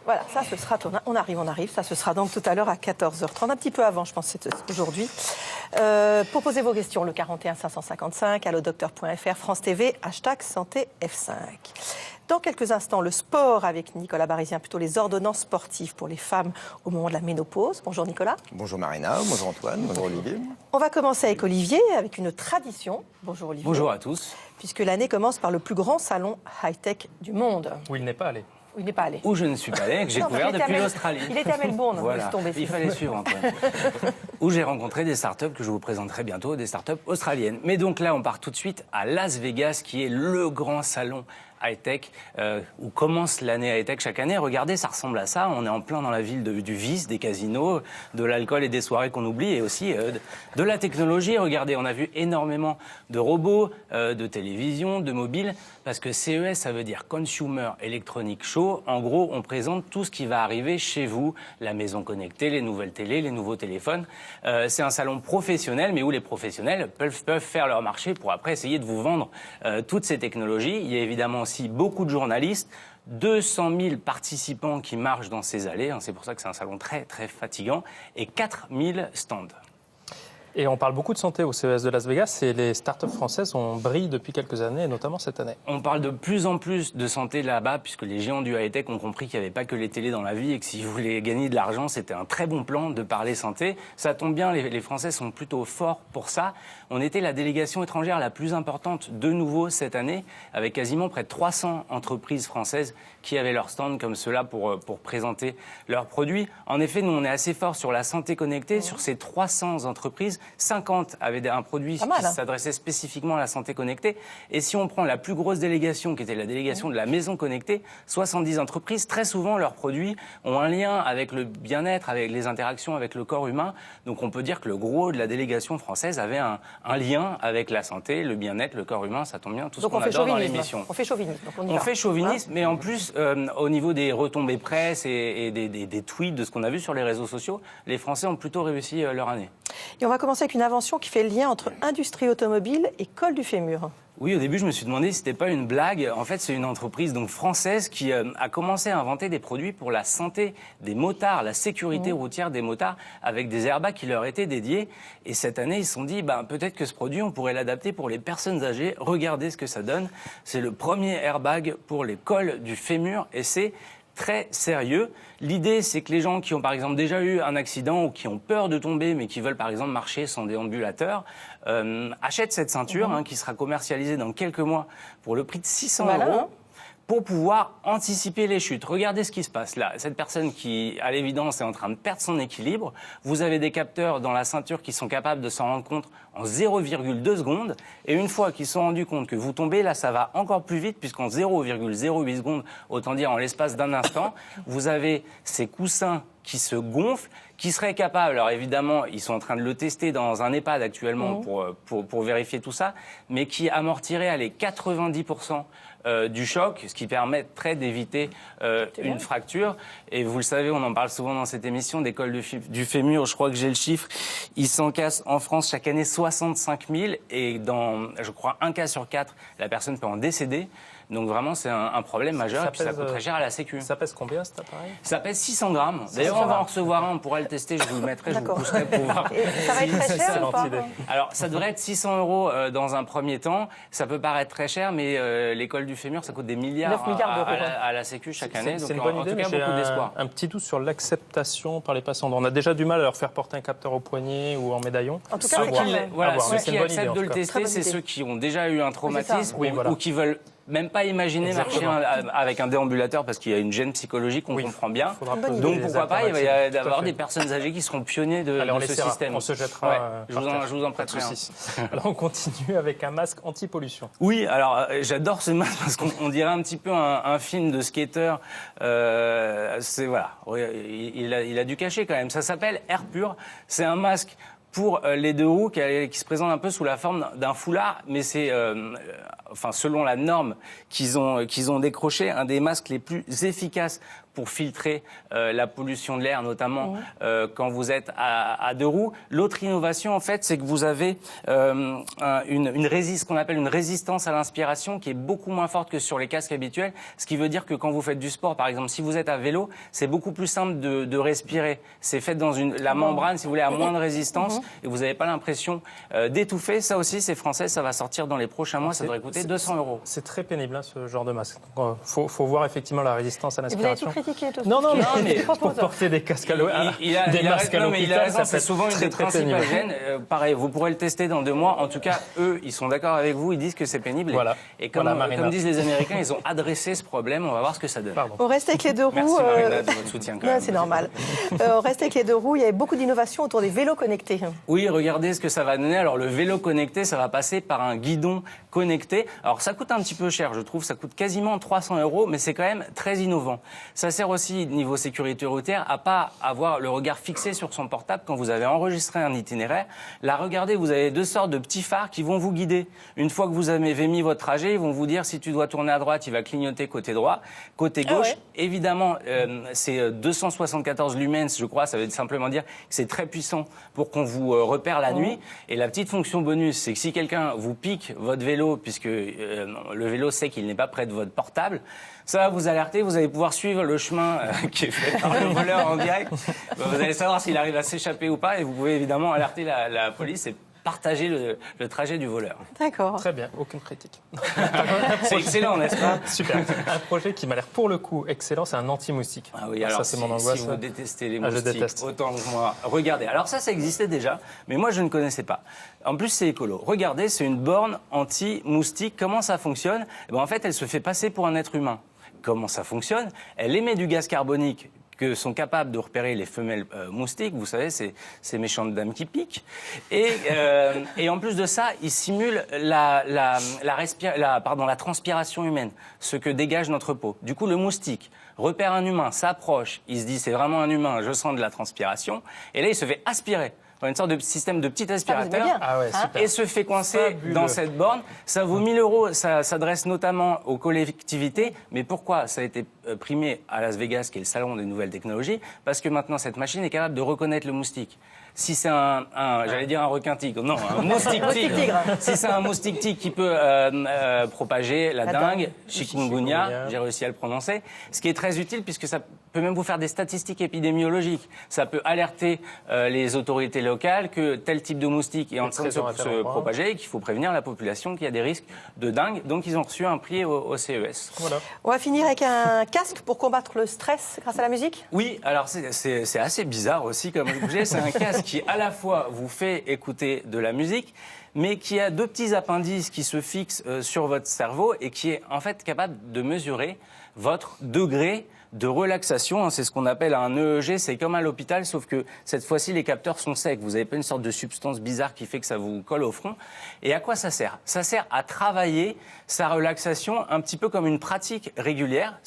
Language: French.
Voilà, ça ce sera, on arrive, ça ce sera donc tout à l'heure à 14h30, un petit peu avant, je pense que c'est aujourd'hui. Pour poser vos questions, le 41 555, allodocteur.fr, France TV, #santé F5. Dans quelques instants, le sport avec Nicolas Barizien, plutôt les ordonnances sportives pour les femmes au moment de la ménopause. Bonjour Nicolas. Bonjour Marina, bonjour Antoine, bonjour Olivier. On va commencer avec Olivier, avec une tradition. Bonjour Olivier. Bonjour à tous. Puisque l'année commence par le plus grand salon high-tech du monde. Où il n'est pas allé. Où il n'est pas allé. Où je ne suis pas allé, que j'ai couvert depuis l'Australie. Il était à Melbourne, voilà. je suis tombé. Il fallait suivre Antoine. Où j'ai rencontré des startups que je vous présenterai bientôt, des startups australiennes. Mais donc là, on part tout de suite à Las Vegas, qui est le grand salon high-tech, où commence l'année high-tech chaque année. Regardez, ça ressemble à ça. On est en plein dans la ville du vice, des casinos, de l'alcool et des soirées qu'on oublie, et aussi de la technologie. Regardez, on a vu énormément de robots, de télévision, de mobiles, parce que CES, ça veut dire Consumer Electronic Show. En gros, on présente tout ce qui va arriver chez vous, la maison connectée, les nouvelles télés, les nouveaux téléphones. C'est un salon professionnel, mais où les professionnels peuvent faire leur marché pour après essayer de vous vendre toutes ces technologies. Il y a évidemment aussi beaucoup de journalistes, 200 000 participants qui marchent dans ces allées, c'est pour ça que c'est un salon très très fatigant, et 4 000 stands. Et on parle beaucoup de santé au CES de Las Vegas et les startups françaises ont brillé depuis quelques années, et notamment cette année. On parle de plus en plus de santé là-bas, puisque les géants du high-tech ont compris qu'il n'y avait pas que les télés dans la vie et que si vous voulez gagner de l'argent, c'était un très bon plan de parler santé. Ça tombe bien, les Français sont plutôt forts pour ça. On était la délégation étrangère la plus importante de nouveau cette année, avec quasiment près de 300 entreprises françaises qui avaient leur stand comme cela pour présenter leurs produits. En effet, nous, on est assez forts sur la santé connectée. Sur ces 300 entreprises, 50 avaient un produit qui s'adressait spécifiquement à la santé connectée. Et si on prend la plus grosse délégation, qui était la délégation de la maison connectée, 70 entreprises, très souvent, leurs produits ont un lien avec le bien-être, avec les interactions avec le corps humain. Donc on peut dire que le gros de la délégation française avait un lien avec la santé, le bien-être, le corps humain, ça tombe bien, tout ce qu'on adore dans l'émission. On fait chauvinisme. On fait chauvinisme, mais en plus, au niveau des retombées presse et des tweets, de ce qu'on a vu sur les réseaux sociaux, les Français ont plutôt réussi leur année. Et on va commencer avec une invention qui fait le lien entre industrie automobile et col du fémur. Oui, au début, je me suis demandé si c'était pas une blague. En fait, c'est une entreprise donc française qui a commencé à inventer des produits pour la santé des motards, la sécurité routière des motards, avec des airbags qui leur étaient dédiés. Et cette année, ils se sont dit, peut-être que ce produit, on pourrait l'adapter pour les personnes âgées. Regardez ce que ça donne. C'est le premier airbag pour les cols du fémur et c'est très sérieux. L'idée, c'est que les gens qui ont par exemple déjà eu un accident ou qui ont peur de tomber mais qui veulent par exemple marcher sans déambulateur, achètent cette ceinture qui sera commercialisée dans quelques mois pour le prix de 600 €. Pour pouvoir anticiper les chutes. Regardez ce qui se passe là. Cette personne qui, à l'évidence, est en train de perdre son équilibre. Vous avez des capteurs dans la ceinture qui sont capables de s'en rendre compte en 0,2 secondes. Et une fois qu'ils se sont rendus compte que vous tombez, là, ça va encore plus vite, puisqu'en 0,08 secondes, autant dire en l'espace d'un instant, vous avez ces coussins qui se gonflent, qui seraient capables, alors évidemment, ils sont en train de le tester dans un EHPAD actuellement pour vérifier tout ça, mais qui amortiraient les 90% du choc, ce qui permettrait d'éviter une fracture. Et vous le savez, on en parle souvent dans cette émission, des cols du fémur, je crois que j'ai le chiffre, ils s'en cassent en France chaque année 65 000, et dans, je crois, un cas sur 4, la personne peut en décéder. Donc vraiment, c'est un problème majeur et puis ça coûte très cher à la Sécu. Ça pèse combien cet appareil ? Ça pèse 600 grammes. D'ailleurs, on va en recevoir un, on pourra le tester, je vous le mettrai, je vous pousserai pour voir. Et ça va être très cher ou pas ? Alors, ça devrait être 600 € dans un premier temps. Ça peut paraître très cher, mais les cols du fémur, ça coûte des milliards, 9 milliards d'euros, à la Sécu chaque année. C'est donc une bonne idée, en tout cas, mais beaucoup d'espoir. un petit doute sur l'acceptation par les patients. On a déjà du mal à leur faire porter un capteur au poignet ou en médaillon. En tout cas, ceux qui acceptent de le tester, c'est ceux qui ont déjà eu un traumatisme ou qui veulent même pas imaginer marcher avec un déambulateur parce qu'il y a une gêne psychologique, on comprend bien. Donc pourquoi pas, il va y avoir des personnes âgées qui seront pionniers de ce système. On se jettera. Je vous en prêterai un. Alors on continue avec un masque anti-pollution. Oui, alors j'adore ce masque parce qu'on dirait un petit peu un film de skater. C'est voilà, il a du cachet quand même. Ça s'appelle Air Pur. C'est un masque pour les deux roues qui se présente un peu sous la forme d'un foulard, mais c'est, selon la norme qu'ils ont décroché, un des masques les plus efficaces pour filtrer la pollution de l'air, notamment quand vous êtes à deux roues. L'autre innovation, en fait, c'est que vous avez ce qu'on appelle une résistance à l'inspiration qui est beaucoup moins forte que sur les casques habituels, ce qui veut dire que quand vous faites du sport, par exemple, si vous êtes à vélo, c'est beaucoup plus simple de respirer. C'est fait dans la membrane, si vous voulez, à moins de résistance, et vous n'avez pas l'impression d'étouffer. Ça aussi, c'est français, ça va sortir dans les prochains mois, ça devrait coûter 200 €. C'est très pénible, hein, ce genre de masque. Donc, faut voir effectivement la résistance à Vous avez l'inspiration. tout critiqué, tout Non, mais pour porter des casques à Il a raison, c'est souvent une des principales pénible. gênes. Pareil, vous pourrez le tester dans 2 mois. En tout cas, eux, ils sont d'accord avec vous, ils disent que c'est pénible. Voilà. Et comme, Voilà, Marina. comme disent les Américains, ils ont adressé ce problème, on va voir ce que ça donne. Pardon. On reste avec les deux roues. Merci Marina de votre soutien quand Non, même. c'est normal. On reste avec les deux roues. Il y a beaucoup d'innovations autour des vélos connectés. Oui, regardez ce que ça va donner. Alors, le vélo connecté, ça va passer par un guidon connecté. Alors, ça coûte un petit peu cher, je trouve. Ça coûte quasiment 300 €, mais c'est quand même très innovant. Ça sert aussi, niveau sécurité routière, à pas avoir le regard fixé sur son portable quand vous avez enregistré un itinéraire. Là, regardez, vous avez 2 sortes de petits phares qui vont vous guider. Une fois que vous avez mis votre trajet, ils vont vous dire si tu dois tourner à droite, il va clignoter côté droit. Côté gauche, évidemment, c'est 274 lumens, je crois. Ça veut simplement dire que c'est très puissant pour qu'on vous repère la nuit. Et la petite fonction bonus, c'est que si quelqu'un vous pique votre vélo, puisque le vélo sait qu'il n'est pas près de votre portable, ça va vous alerter, vous allez pouvoir suivre le chemin qui est fait par le voleur en direct. Vous allez savoir s'il arrive à s'échapper ou pas, et vous pouvez évidemment alerter la police et partager le trajet du voleur. D'accord. Très bien, aucune critique. C'est excellent, n'est-ce pas? Super. Un projet qui m'a l'air pour le coup excellent, c'est un anti-moustique. Ah oui, alors ça, c'est mon angoisse. si vous détestez les Je moustiques, déteste. autant que moi, regardez. Alors ça existait déjà, mais moi je ne connaissais pas. En plus, c'est écolo. Regardez, c'est une borne anti-moustique. Comment ça fonctionne? Eh ben, en fait, elle se fait passer pour un être humain. Comment ça fonctionne? Elle émet du gaz carbonique que sont capables de repérer les femelles moustiques. Vous savez, ces méchantes dames qui piquent. Et en plus de ça, ils simulent la transpiration humaine, ce que dégage notre peau. Du coup, le moustique repère un humain, s'approche, il se dit c'est vraiment un humain, je sens de la transpiration, et là il se fait aspirer. Une sorte de système de petit aspirateur. bien. Ah ouais, super. Et se fait coincer Fabuleux. dans cette borne. Ça vaut 1 000 €. Ça s'adresse notamment aux collectivités. Mais pourquoi ça a été primé à Las Vegas, qui est le salon des nouvelles technologies? Parce que maintenant, cette machine est capable de reconnaître le moustique. Si c'est j'allais dire un requin-tigre, non, un moustique-tigre. Si c'est un moustique-tigre qui peut propager la dengue, chikungunya, j'ai réussi à le prononcer, ce qui est très utile puisque ça peut même vous faire des statistiques épidémiologiques. Ça peut alerter les autorités locales que tel type de moustique est en train de se propager et qu'il faut prévenir la population qu'il y a des risques de dengue. Donc ils ont reçu un prix au CES. Voilà. On va finir avec un casque pour combattre le stress grâce à la musique. Oui, alors c'est assez bizarre aussi comme objet. C'est un casque qui à la fois vous fait écouter de la musique, mais qui a 2 petits appendices qui se fixent sur votre cerveau et qui est en fait capable de mesurer votre degré de relaxation. C'est ce qu'on appelle un EEG. C'est comme à l'hôpital, sauf que cette fois-ci, les capteurs sont secs. Vous n'avez pas une sorte de substance bizarre qui fait que ça vous colle au front. Et à quoi ça sert? Ça sert à travailler sa relaxation un petit peu comme une pratique régulière.